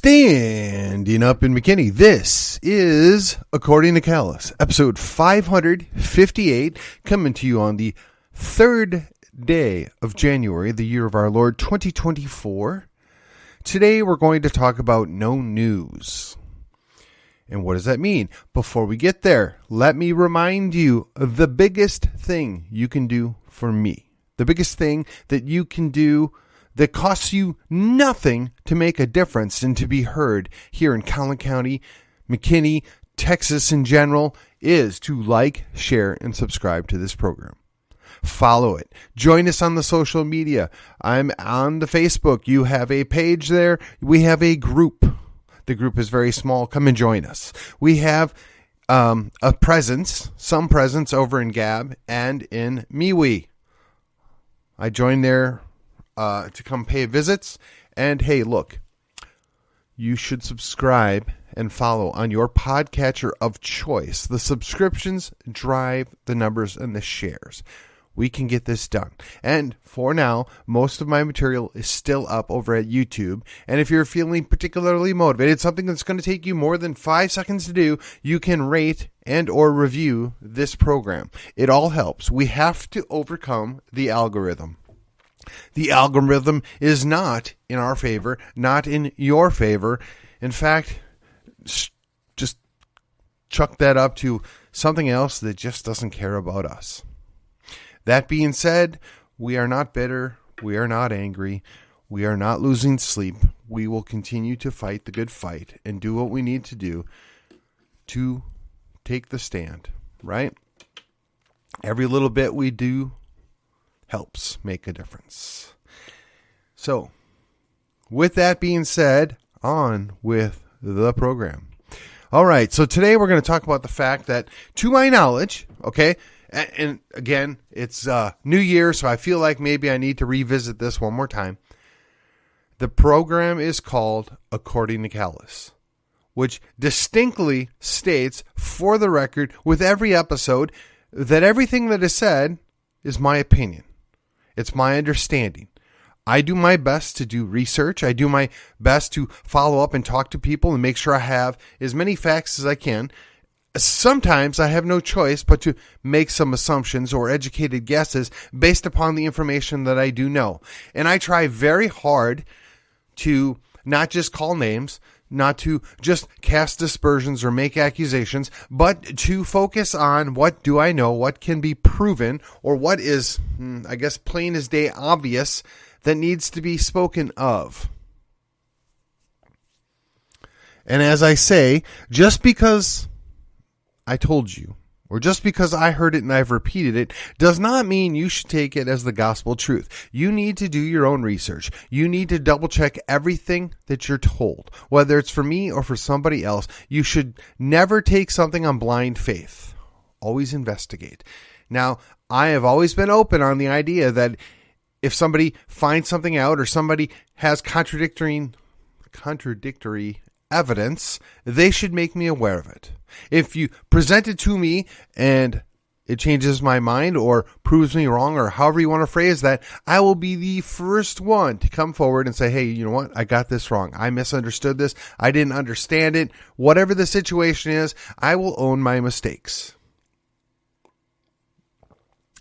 Standing up in McKinney, this is According to Callus, episode 558, coming to you on the 3rd day of January, the year of our Lord 2024. Today we're going to talk about no news. And what does that mean? Before we get there, let me remind you of the biggest thing you can do for me. The biggest thing that you can do that costs you nothing to make a difference and to be heard here in Collin County, McKinney, Texas in general, is to like, share, and subscribe to this program. Follow it. Join us on the social media. I'm on the Facebook. You have a page there. We have a group. The group is very small. Come and join us. We have a presence, some presence over in Gab and in MeWe. I joined there to come pay visits. And hey, look, you should subscribe and follow on your podcatcher of choice. The subscriptions drive the numbers and the shares. We can get this done. And for now, most of my material is still up over at YouTube. And if you're feeling particularly motivated, something that's going to take you more than 5 seconds to do, you can rate and or review this program. It all helps. We have to overcome the algorithm. The algorithm is not in our favor, not in your favor. In fact, just chuck that up to something else that just doesn't care about us. That being said, we are not bitter. We are not angry. We are not losing sleep. We will continue to fight the good fight and do what we need to do to take the stand, right? Every little bit we do helps make a difference. So, with that being said, on with the program. All right, so today we're going to talk about the fact that, to my knowledge, okay, and again, it's New Year, so I feel like maybe I need to revisit this one more time. The program is called According to Callus, which distinctly states, for the record, with every episode, that everything that is said is my opinion. It's my understanding. I do my best to do research. I do my best to follow up and talk to people and make sure I have as many facts as I can. Sometimes I have no choice but to make some assumptions or educated guesses based upon the information that I do know. And I try very hard to not just call names, not to just cast aspersions or make accusations, but to focus on what do I know, what can be proven, or what is, I guess, plain as day obvious that needs to be spoken of. And as I say, just because I told you, or just because I heard it and I've repeated it, does not mean you should take it as the gospel truth. You need to do your own research. You need to double check everything that you're told, whether it's for me or for somebody else. You should never take something on blind faith. Always investigate. Now, I have always been open on the idea that if somebody finds something out or somebody has contradictory evidence, they should make me aware of it. If you present it to me and it changes my mind or proves me wrong or however you want to phrase that, I will be the first one to come forward and say, hey, you know what? I got this wrong. I misunderstood this. I didn't understand it. Whatever the situation is, I will own my mistakes.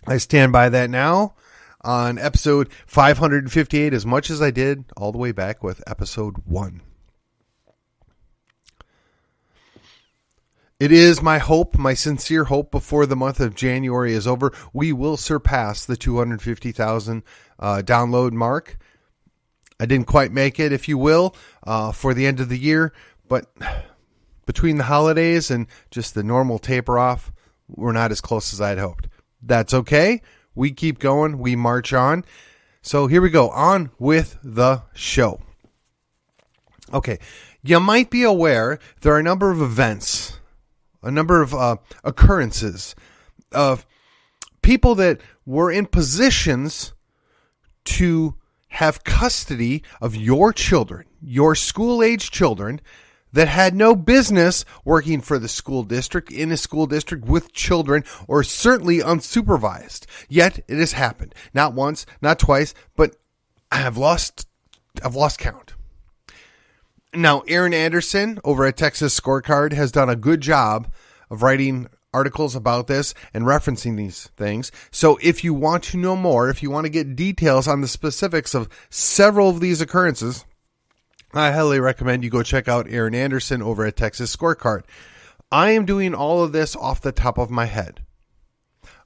I stand by that now on episode 558 as much as I did all the way back with episode 1. It is my hope, my sincere hope, before the month of January is over, we will surpass the 250,000 download mark. I didn't quite make it, if you will, for the end of the year, but between the holidays and just the normal taper off, we're not as close as I'd hoped. That's okay. We keep going. We march on. So here we go. On with the show. Okay. You might be aware there are a number of events, a number of occurrences of people that were in positions to have custody of your children, your school-age children, that had no business working for the school district, in a school district with children, or certainly unsupervised. Yet it has happened. Not once, not twice, but I've lost count. Now, Aaron Anderson over at Texas Scorecard has done a good job of writing articles about this and referencing these things. So if you want to know more, if you want to get details on the specifics of several of these occurrences, I highly recommend you go check out Aaron Anderson over at Texas Scorecard. I am doing all of this off the top of my head.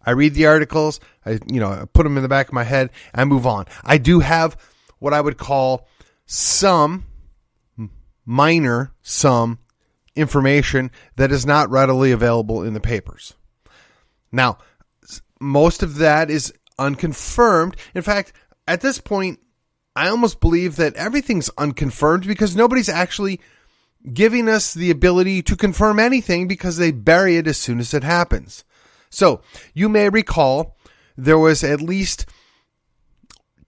I read the articles, I put them in the back of my head, and I move on. I do have what I would call some information that is not readily available in the papers. Now, most of that is unconfirmed. In fact, at this point, I almost believe that everything's unconfirmed because nobody's actually giving us the ability to confirm anything because they bury it as soon as it happens. So, you may recall there was at least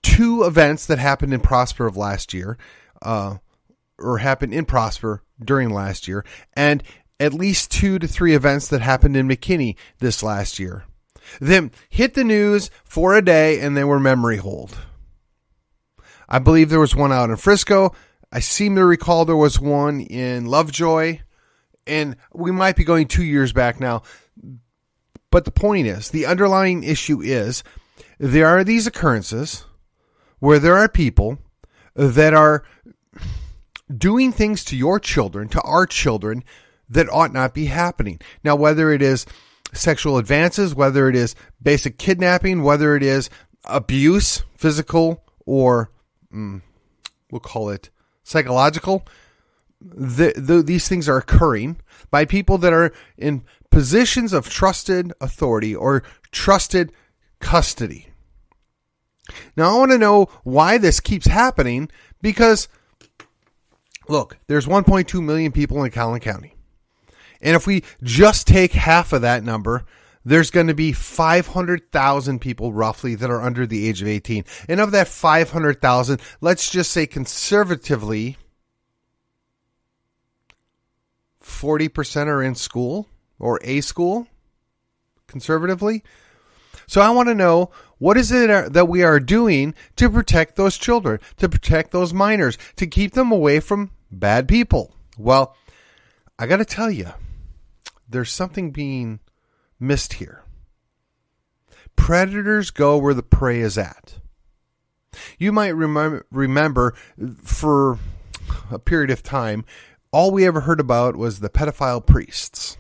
2 events that happened in Prosper of last year, or happened in Prosper during last year, and at least 2 to 3 events that happened in McKinney this last year. Them hit the news for a day and they were memory hold. I believe there was one out in Frisco. I seem to recall there was one in Lovejoy, and we might be going 2 years back now. But the point is, the underlying issue is there are these occurrences where there are people that are doing things to your children, to our children, that ought not be happening. Now, whether it is sexual advances, whether it is basic kidnapping, whether it is abuse, physical, or we'll call it psychological, these things are occurring by people that are in positions of trusted authority or trusted custody. Now, I want to know why this keeps happening because, look, there's 1.2 million people in Collin County. And if we just take half of that number, there's going to be 500,000 people roughly that are under the age of 18. And of that 500,000, let's just say conservatively, 40% are in school or a school, conservatively. So I want to know, what is it that we are doing to protect those children, to protect those minors, to keep them away from bad people? Well, I got to tell you, there's something being missed here. Predators go where the prey is at. You might remember for a period of time, all we ever heard about was the pedophile priests.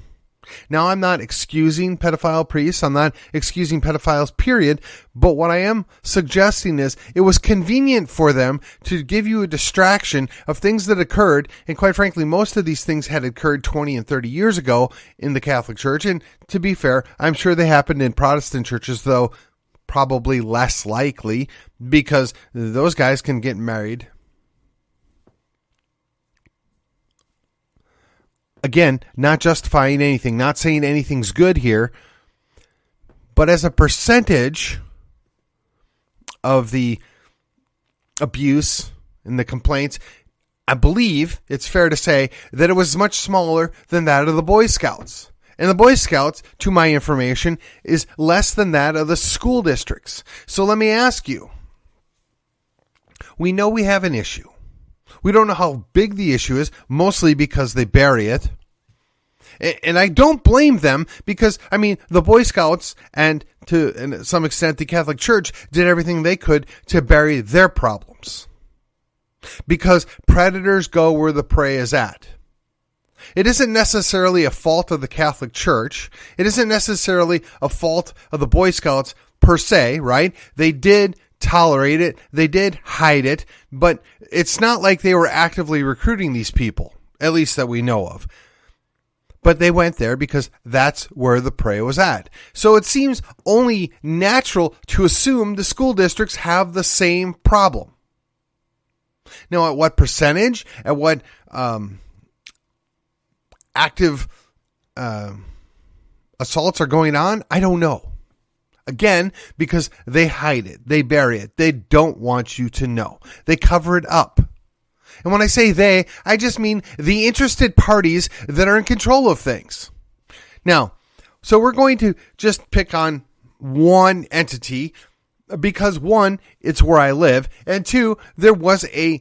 Now, I'm not excusing pedophile priests. I'm not excusing pedophiles, period. But what I am suggesting is it was convenient for them to give you a distraction of things that occurred. And quite frankly, most of these things had occurred 20 and 30 years ago in the Catholic Church. And to be fair, I'm sure they happened in Protestant churches, though probably less likely because those guys can get married. Again, not justifying anything, not saying anything's good here, but as a percentage of the abuse and the complaints, I believe it's fair to say that it was much smaller than that of the Boy Scouts. And the Boy Scouts, to my information, is less than that of the school districts. So let me ask you, we know we have an issue. We don't know how big the issue is, mostly because they bury it. And I don't blame them because, I mean, the Boy Scouts and to some extent the Catholic Church did everything they could to bury their problems. Because predators go where the prey is at. It isn't necessarily a fault of the Catholic Church. It isn't necessarily a fault of the Boy Scouts per se, right? They did tolerate it. They did hide it. But it's not like they were actively recruiting these people, at least that we know of. But they went there because that's where the prey was at. So it seems only natural to assume the school districts have the same problem. Now, at what percentage, at what active assaults are going on, I don't know. Again, because they hide it, they bury it, they don't want you to know. They cover it up. And when I say they, I just mean the interested parties that are in control of things. Now, so we're going to just pick on one entity because one, it's where I live, and two, there was a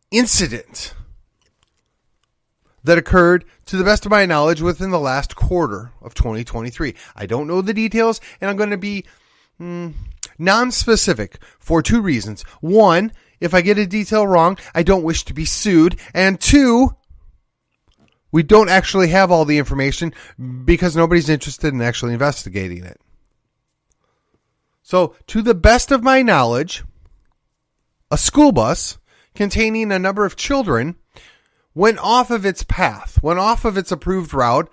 incident that occurred, to the best of my knowledge, within the last quarter of 2023. I don't know the details, and I'm going to be non-specific for two reasons. One, if I get a detail wrong, I don't wish to be sued. And two, we don't actually have all the information because nobody's interested in actually investigating it. So, to the best of my knowledge, a school bus containing a number of children went off of its path, went off of its approved route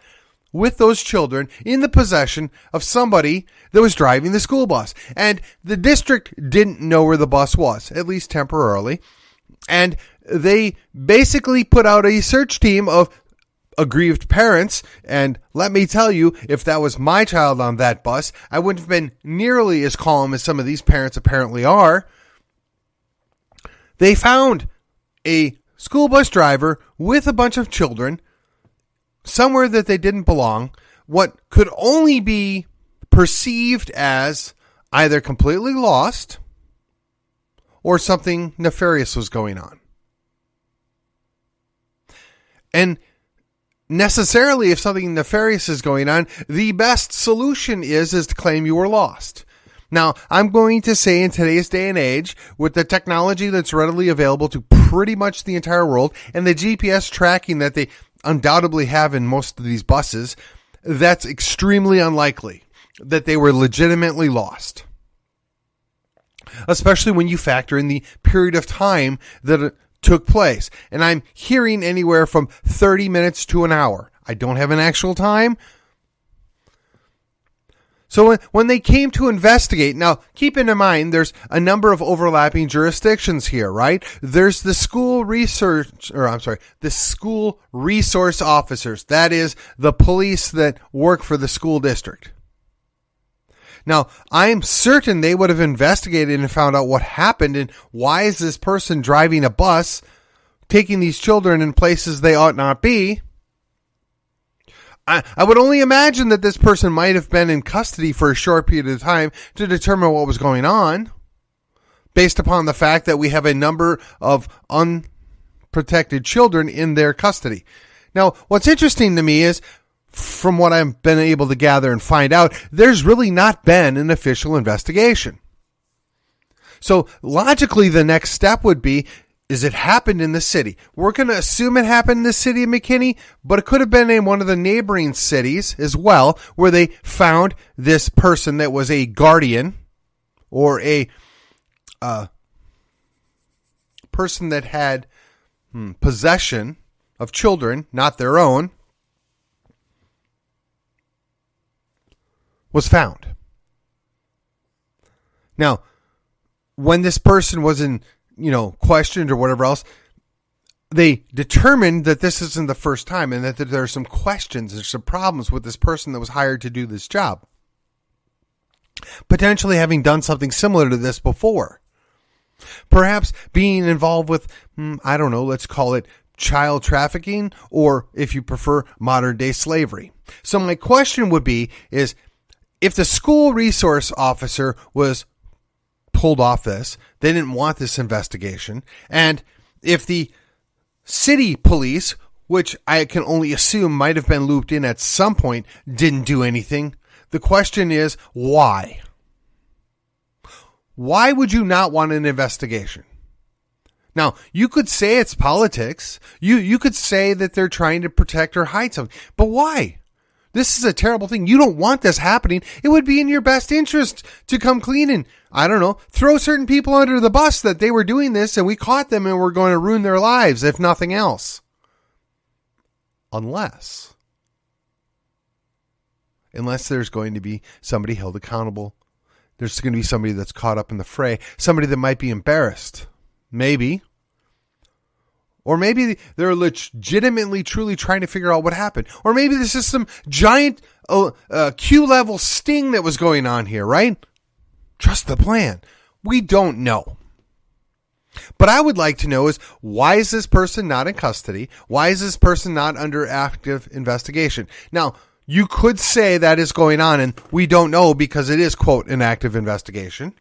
with those children in the possession of somebody that was driving the school bus. And the district didn't know where the bus was, at least temporarily. And they basically put out a search team of aggrieved parents. And let me tell you, if that was my child on that bus, I wouldn't have been nearly as calm as some of these parents apparently are. They found a school bus driver with a bunch of children somewhere that they didn't belong, what could only be perceived as either completely lost or something nefarious was going on. And necessarily, if something nefarious is going on, the best solution is to claim you were lost. Now, I'm going to say in today's day and age, with the technology that's readily available to pretty much the entire world, and the GPS tracking that they undoubtedly have in most of these buses, that's extremely unlikely that they were legitimately lost. Especially when you factor in the period of time that it took place. And I'm hearing anywhere from 30 minutes to an hour. I don't have an actual time. So when they came to investigate, now keep in mind there's a number of overlapping jurisdictions here, right? There's the school resource officers. That is the police that work for the school district. Now, I'm certain they would have investigated and found out what happened and why is this person driving a bus, taking these children in places they ought not be. I would only imagine that this person might have been in custody for a short period of time to determine what was going on, based upon the fact that we have a number of unprotected children in their custody. Now, what's interesting to me is, from what I've been able to gather and find out, there's really not been an official investigation. So logically, the next step would be, is it happened in the city? We're going to assume it happened in the city of McKinney, but it could have been in one of the neighboring cities as well, where they found this person that was a guardian or a person that had possession of children, not their own, was found. Now, when this person was in questioned or whatever else, they determined that this isn't the first time and that there are some questions, there's some problems with this person that was hired to do this job. Potentially having done something similar to this before. Perhaps being involved with, let's call it child trafficking, or if you prefer, modern day slavery. So my question would be, is if the school resource officer was pulled off this, they didn't want this investigation, and if the city police, which I can only assume might have been looped in at some point, didn't do anything, the question is, why? Why would you not want an investigation? Now, you could say it's politics. You could say that they're trying to protect or hide something, but why? This is a terrible thing. You don't want this happening. It would be in your best interest to come clean and, throw certain people under the bus that they were doing this and we caught them and we're going to ruin their lives, if nothing else. Unless there's going to be somebody held accountable. There's going to be somebody that's caught up in the fray. Somebody that might be embarrassed. Maybe. Or maybe they're legitimately, truly trying to figure out what happened. Or maybe this is some giant Q-level sting that was going on here, right? Trust the plan. We don't know. But I would like to know is, why is this person not in custody? Why is this person not under active investigation? Now, you could say that is going on, and we don't know because it is, quote, an active investigation.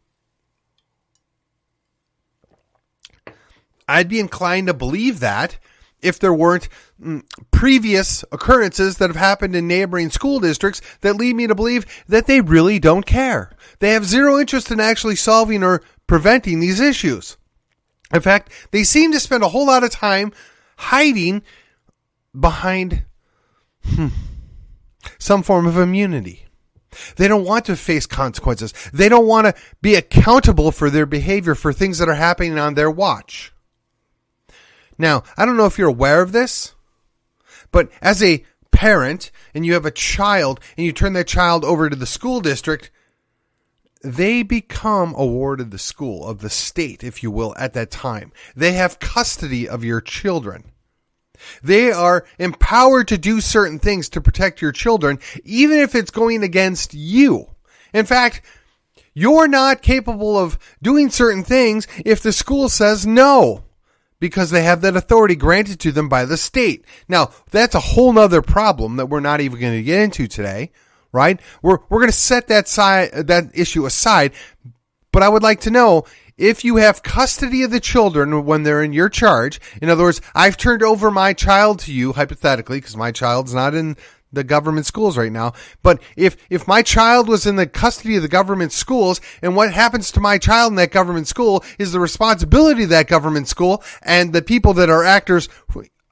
I'd be inclined to believe that, if there weren't previous occurrences that have happened in neighboring school districts that lead me to believe that they really don't care. They have zero interest in actually solving or preventing these issues. In fact, they seem to spend a whole lot of time hiding behind some form of immunity. They don't want to face consequences. They don't want to be accountable for their behavior for things that are happening on their watch. Now, I don't know if you're aware of this, but as a parent and you have a child and you turn that child over to the school district, they become a ward of the school, of the state, if you will, at that time. They have custody of your children. They are empowered to do certain things to protect your children, even if it's going against you. In fact, you're not capable of doing certain things if the school says no, because they have that authority granted to them by the state. Now, that's a whole nother problem that we're not even going to get into today, right? We're going to set that issue aside, but I would like to know, if you have custody of the children when they're in your charge, in other words, I've turned over my child to you, hypothetically, because my child's not in the government schools right now, but if my child was in the custody of the government schools, and what happens to my child in that government school is the responsibility of that government school and the people that are actors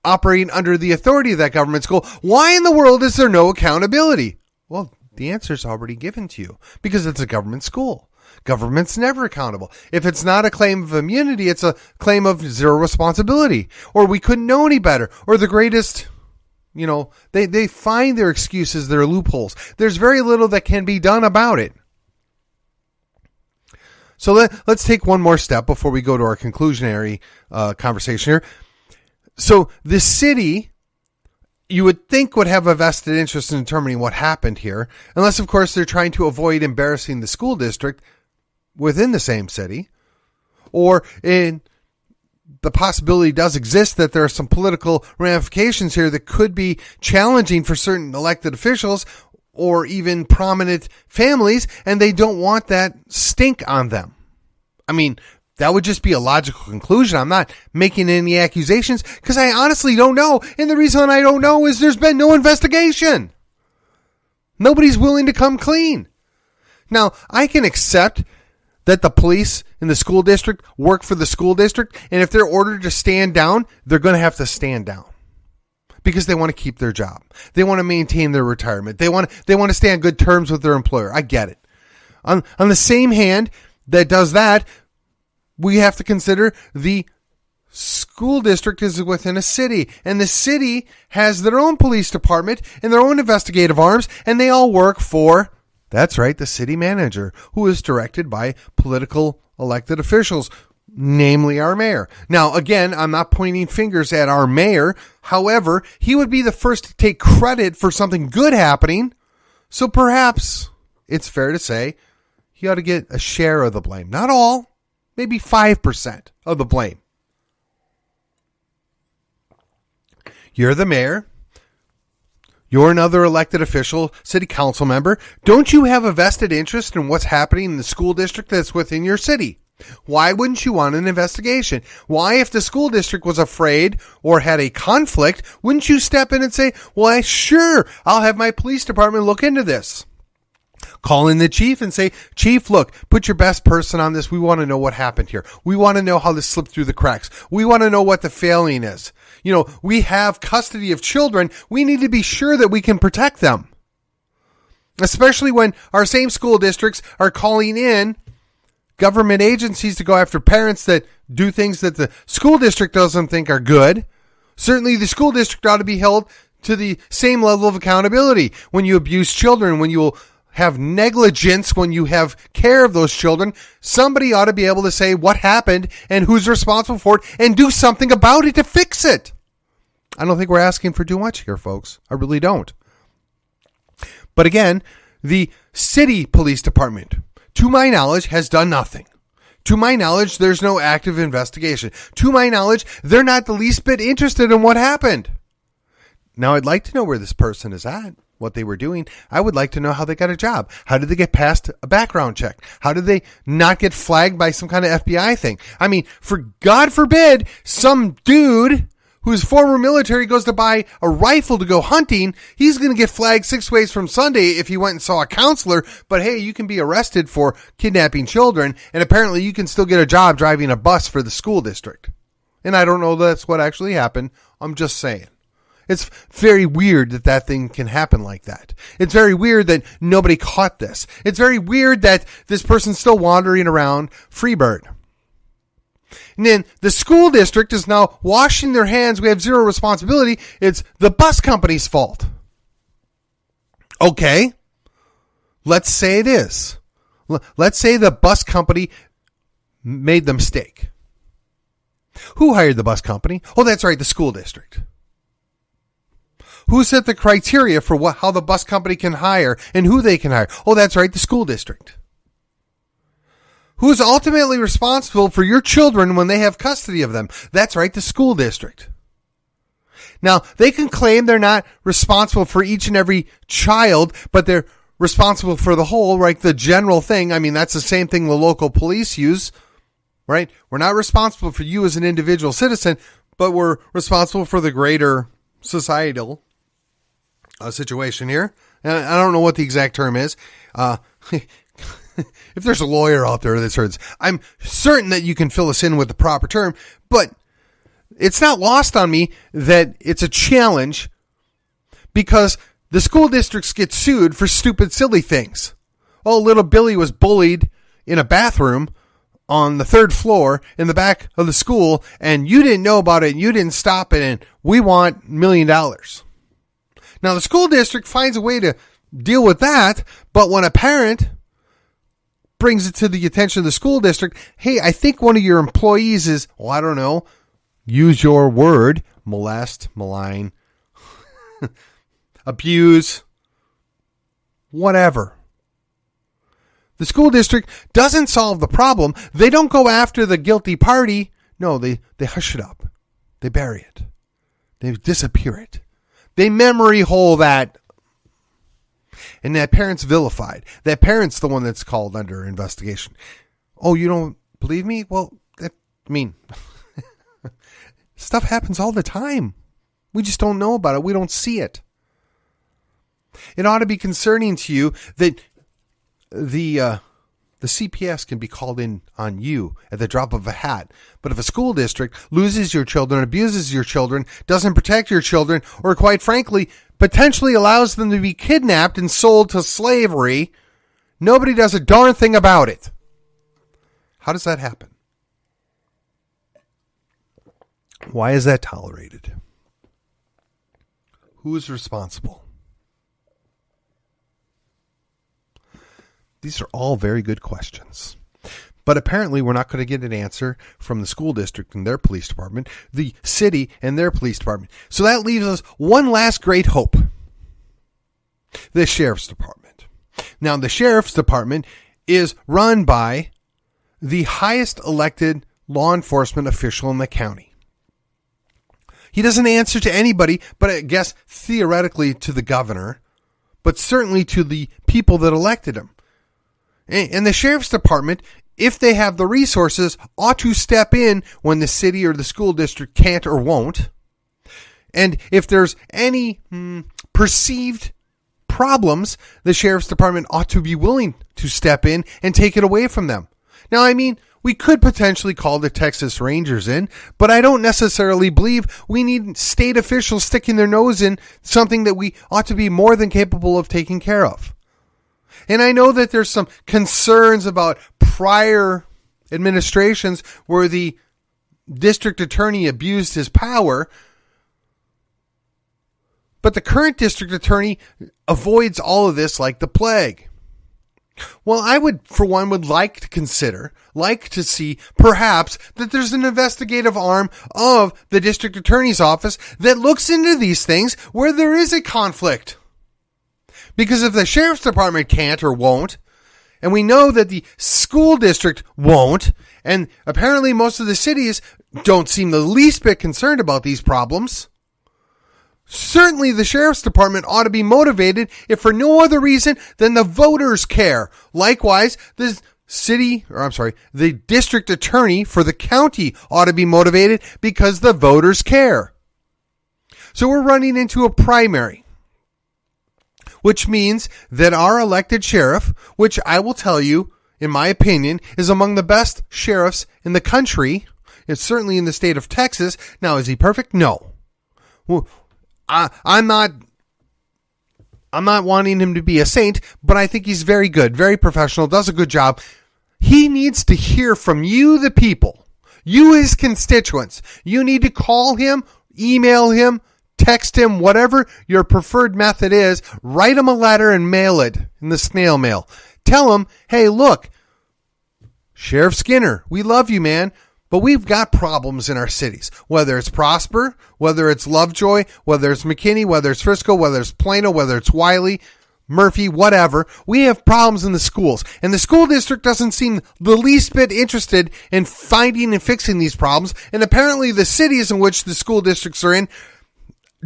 operating under the authority of that government school, why in the world is there no accountability? Well, the answer is already given to you, because it's a government school. Government's never accountable. If it's not a claim of immunity, it's a claim of zero responsibility. Or we couldn't know any better. Or the greatest, they find their excuses, their loopholes. There's very little that can be done about it. So let's take one more step before we go to our conclusionary conversation here. So the city, you would think, would have a vested interest in determining what happened here, unless, of course, they're trying to avoid embarrassing the school district within the same city, or in the possibility does exist that there are some political ramifications here that could be challenging for certain elected officials or even prominent families, and they don't want that stink on them. I mean, that would just be a logical conclusion. I'm not making any accusations because I honestly don't know. And the reason I don't know is there's been no investigation. Nobody's willing to come clean. Now, I can accept that the police in the school district work for the school district, and if they're ordered to stand down, they're going to have to stand down because they want to keep their job. They want to maintain their retirement. They want to stay on good terms with their employer. I get it. On the same hand that does that, we have to consider the school district is within a city, and the city has their own police department and their own investigative arms, and they all work for, that's right, the city manager, who is directed by political elected officials, namely our mayor. Now, again, I'm not pointing fingers at our mayor. However, he would be the first to take credit for something good happening, so perhaps it's fair to say he ought to get a share of the blame. Not all. Maybe 5% of the blame. You're the mayor. You're another elected official, city council member. Don't you have a vested interest in what's happening in the school district that's within your city? Why wouldn't you want an investigation? Why, if the school district was afraid or had a conflict, wouldn't you step in and say, well, sure, I'll have my police department look into this? Call in the chief and say, Chief, look, put your best person on this. We want to know what happened here. We want to know how this slipped through the cracks. We want to know what the failing is. We have custody of children. We need to be sure that we can protect them. Especially when our same school districts are calling in government agencies to go after parents that do things that the school district doesn't think are good. Certainly the school district ought to be held to the same level of accountability. When you abuse children, when you have negligence, when you have care of those children, somebody ought to be able to say what happened and who's responsible for it and do something about it to fix it. I don't think we're asking for too much here, folks. I really don't. But again, the city police department, to my knowledge, has done nothing. To my knowledge, there's no active investigation. To my knowledge, they're not the least bit interested in what happened. Now, I'd like to know where this person is at, what they were doing. I would like to know how they got a job. How did they get past a background check? How did they not get flagged by some kind of FBI thing? I mean, for God forbid, some dude whose former military goes to buy a rifle to go hunting, he's going to get flagged 6 ways from Sunday if he went and saw a counselor. But hey, you can be arrested for kidnapping children, and apparently you can still get a job driving a bus for the school district. And I don't know that's what actually happened. I'm just saying. It's very weird that thing can happen like that. It's very weird that nobody caught this. It's very weird that this person's still wandering around Freebird. And then the school district is now washing their hands. We have zero responsibility. It's the bus company's fault. Okay. Let's say it is. Let's say the bus company made the mistake. Who hired the bus company? Oh, that's right, the school district. Who set the criteria for how the bus company can hire and who they can hire? Oh, that's right, the school district. Who's ultimately responsible for your children when they have custody of them? That's right, the school district. Now, they can claim they're not responsible for each and every child, but they're responsible for the whole, right? The general thing. I mean, that's the same thing the local police use, right? We're not responsible for you as an individual citizen, but we're responsible for the greater societal situation here. And I don't know what the exact term is. If there's a lawyer out there that's heard this, I'm certain that you can fill us in with the proper term, but it's not lost on me that it's a challenge because the school districts get sued for stupid, silly things. Oh, little Billy was bullied in a bathroom on the 3rd floor in the back of the school, and you didn't know about it, and you didn't stop it, and we want $1 million. Now, the school district finds a way to deal with that, but when a parent brings it to the attention of the school district, hey, I think one of your employees is, well, I don't know, use your word, molest, malign, abuse, whatever. The school district doesn't solve the problem. They don't go after the guilty party. No, they hush it up. They bury it. They disappear it. They memory hole that. And that parent's vilified. That parent's the one that's called under investigation. Oh, you don't believe me? Well, stuff happens all the time. We just don't know about it. We don't see it. It ought to be concerning to you that the CPS can be called in on you at the drop of a hat. But if a school district loses your children, abuses your children, doesn't protect your children, or quite frankly, potentially allows them to be kidnapped and sold to slavery, nobody does a darn thing about it. How does that happen? Why is that tolerated? Who is responsible? These are all very good questions. But apparently we're not going to get an answer from the school district and their police department, the city and their police department. So that leaves us one last great hope. The sheriff's department. Now, the sheriff's department is run by the highest elected law enforcement official in the county. He doesn't answer to anybody, but I guess theoretically to the governor, but certainly to the people that elected him. And the sheriff's department, if they have the resources, ought to step in when the city or the school district can't or won't. And if there's any perceived problems, the sheriff's department ought to be willing to step in and take it away from them. Now, I mean, we could potentially call the Texas Rangers in, but I don't necessarily believe we need state officials sticking their nose in something that we ought to be more than capable of taking care of. And I know that there's some concerns about prior administrations where the district attorney abused his power, but the current district attorney avoids all of this like the plague. Well, I would, for one, like to see perhaps that there's an investigative arm of the district attorney's office that looks into these things where there is a conflict. Because if the sheriff's department can't or won't, and we know that the school district won't, and apparently most of the cities don't seem the least bit concerned about these problems, certainly the sheriff's department ought to be motivated if for no other reason than the voters care. Likewise, the district attorney for the county ought to be motivated because the voters care. So we're running into a primary, which means that our elected sheriff, which I will tell you, in my opinion, is among the best sheriffs in the country. It's certainly in the state of Texas. Now, is he perfect? No. Well, I'm not wanting him to be a saint, but I think he's very good, very professional, does a good job. He needs to hear from you, the people, you, his constituents. You need to call him, email him, text him, whatever your preferred method is. Write him a letter and mail it in the snail mail. Tell him, hey, look, Sheriff Skinner, we love you, man, but we've got problems in our cities. Whether it's Prosper, whether it's Lovejoy, whether it's McKinney, whether it's Frisco, whether it's Plano, whether it's Wiley, Murphy, whatever, we have problems in the schools. And the school district doesn't seem the least bit interested in finding and fixing these problems. And apparently the cities in which the school districts are in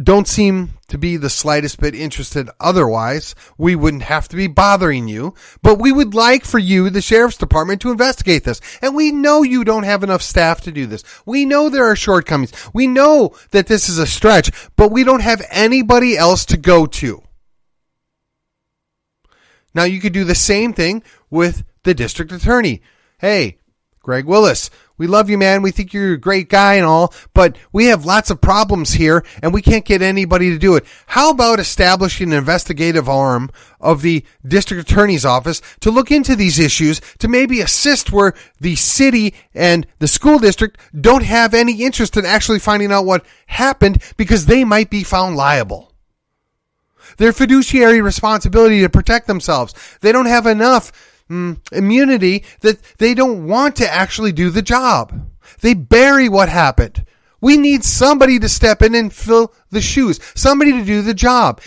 don't seem to be the slightest bit interested. Otherwise, we wouldn't have to be bothering you. But we would like for you, the sheriff's department, to investigate this. And we know you don't have enough staff to do this. We know there are shortcomings. We know that this is a stretch, but we don't have anybody else to go to. Now, you could do the same thing with the district attorney. Hey, Greg Willis, we love you, man. We think you're a great guy and all, but we have lots of problems here and we can't get anybody to do it. How about establishing an investigative arm of the district attorney's office to look into these issues, to maybe assist where the city and the school district don't have any interest in actually finding out what happened because they might be found liable. Their fiduciary responsibility to protect themselves. They don't have enough immunity that they don't want to actually do the job. They bury what happened. We need somebody to step in and fill the shoes. Somebody to do the job.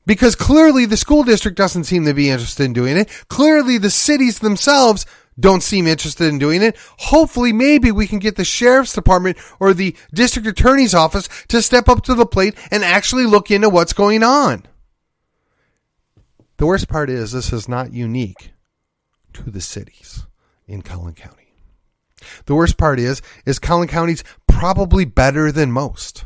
Because clearly the school district doesn't seem to be interested in doing it. Clearly the cities themselves don't seem interested in doing it. Hopefully, maybe we can get the sheriff's department or the district attorney's office to step up to the plate and actually look into what's going on. The worst part is this is not unique to the cities in Collin County. The worst part is Collin County's probably better than most.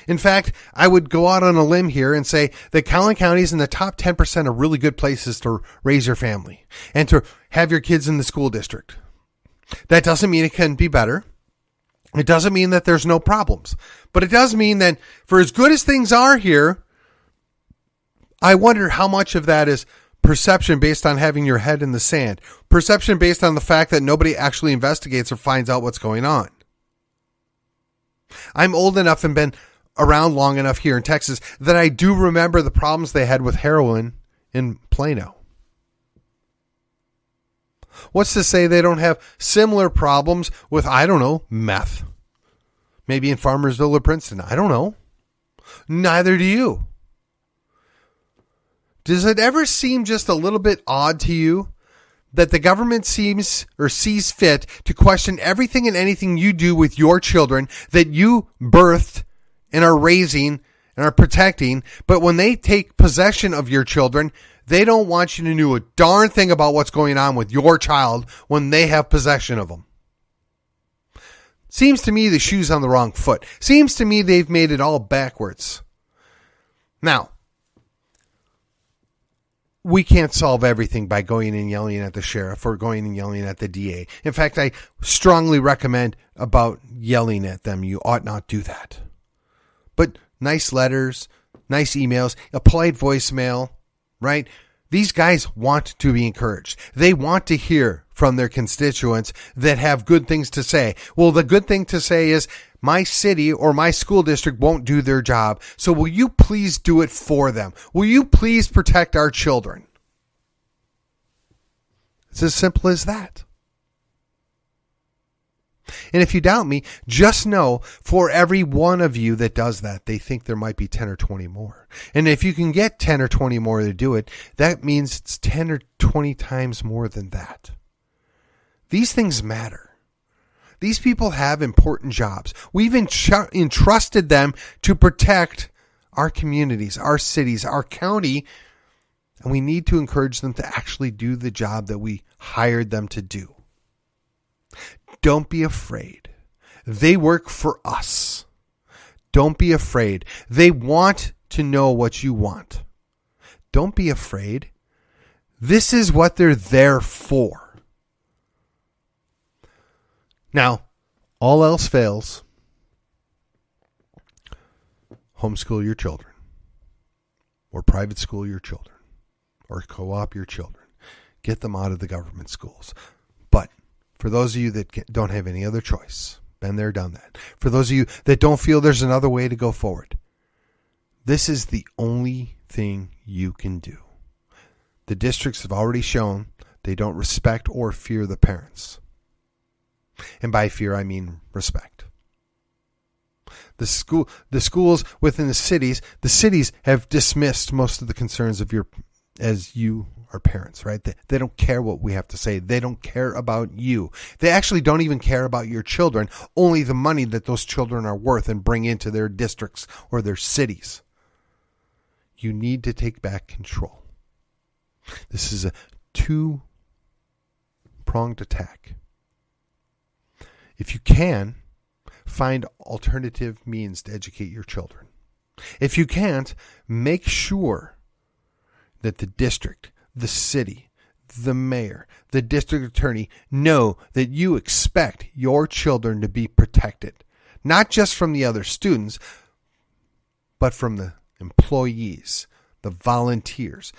In fact, I would go out on a limb here and say that Collin County is in the top 10% of really good places to raise your family and to have your kids in the school district. That doesn't mean it can be better. It doesn't mean that there's no problems. But it does mean that for as good as things are here, I wonder how much of that is perception based on having your head in the sand. Perception based on the fact that nobody actually investigates or finds out what's going on. I'm old enough and been around long enough here in Texas that I do remember the problems they had with heroin in Plano. What's to say they don't have similar problems with, I don't know, meth? Maybe in Farmersville or Princeton. I don't know. Neither do you. Does it ever seem just a little bit odd to you that the government seems or sees fit to question everything and anything you do with your children that you birthed and are raising and are protecting, but when they take possession of your children, they don't want you to know a darn thing about what's going on with your child when they have possession of them? Seems to me the shoe's on the wrong foot. Seems to me they've made it all backwards. Now, we can't solve everything by going and yelling at the sheriff or going and yelling at the DA. In fact, I strongly recommend about yelling at them. You ought not do that. But nice letters, nice emails, a polite voicemail, right? These guys want to be encouraged. They want to hear from their constituents that have good things to say. Well, the good thing to say is my city or my school district won't do their job. So will you please do it for them? Will you please protect our children? It's as simple as that. And if you doubt me, just know for every one of you that does that, they think there might be 10 or 20 more. And if you can get 10 or 20 more to do it, that means it's 10 or 20 times more than that. These things matter. These people have important jobs. We've entrusted them to protect our communities, our cities, our county, and we need to encourage them to actually do the job that we hired them to do. Don't be afraid. They work for us. Don't be afraid. They want to know what you want. Don't be afraid. This is what they're there for. Now, all else fails, homeschool your children, or private school your children, or co-op your children. Get them out of the government schools. But for those of you that don't have any other choice, been there, done that. For those of you that don't feel there's another way to go forward, this is the only thing you can do. The districts have already shown they don't respect or fear the parents. And by fear, I mean respect. The schools within the cities have dismissed most of the concerns of as you are parents, right? They don't care what we have to say. They don't care about you. They actually don't even care about your children, only the money that those children are worth and bring into their districts or their cities. You need to take back control. This is a two-pronged attack. If you can, find alternative means to educate your children. If you can't, make sure that the district, the city, the mayor, the district attorney know that you expect your children to be protected, not just from the other students, but from the employees, the volunteers,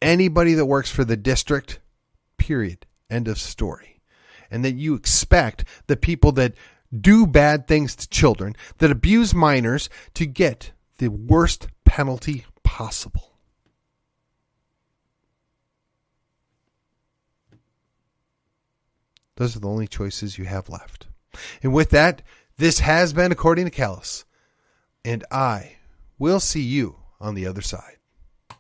anybody that works for the district, period, end of story. And that you expect the people that do bad things to children, that abuse minors, to get the worst penalty possible. Those are the only choices you have left. And with that, this has been According to Callus, and I will see you on the other side.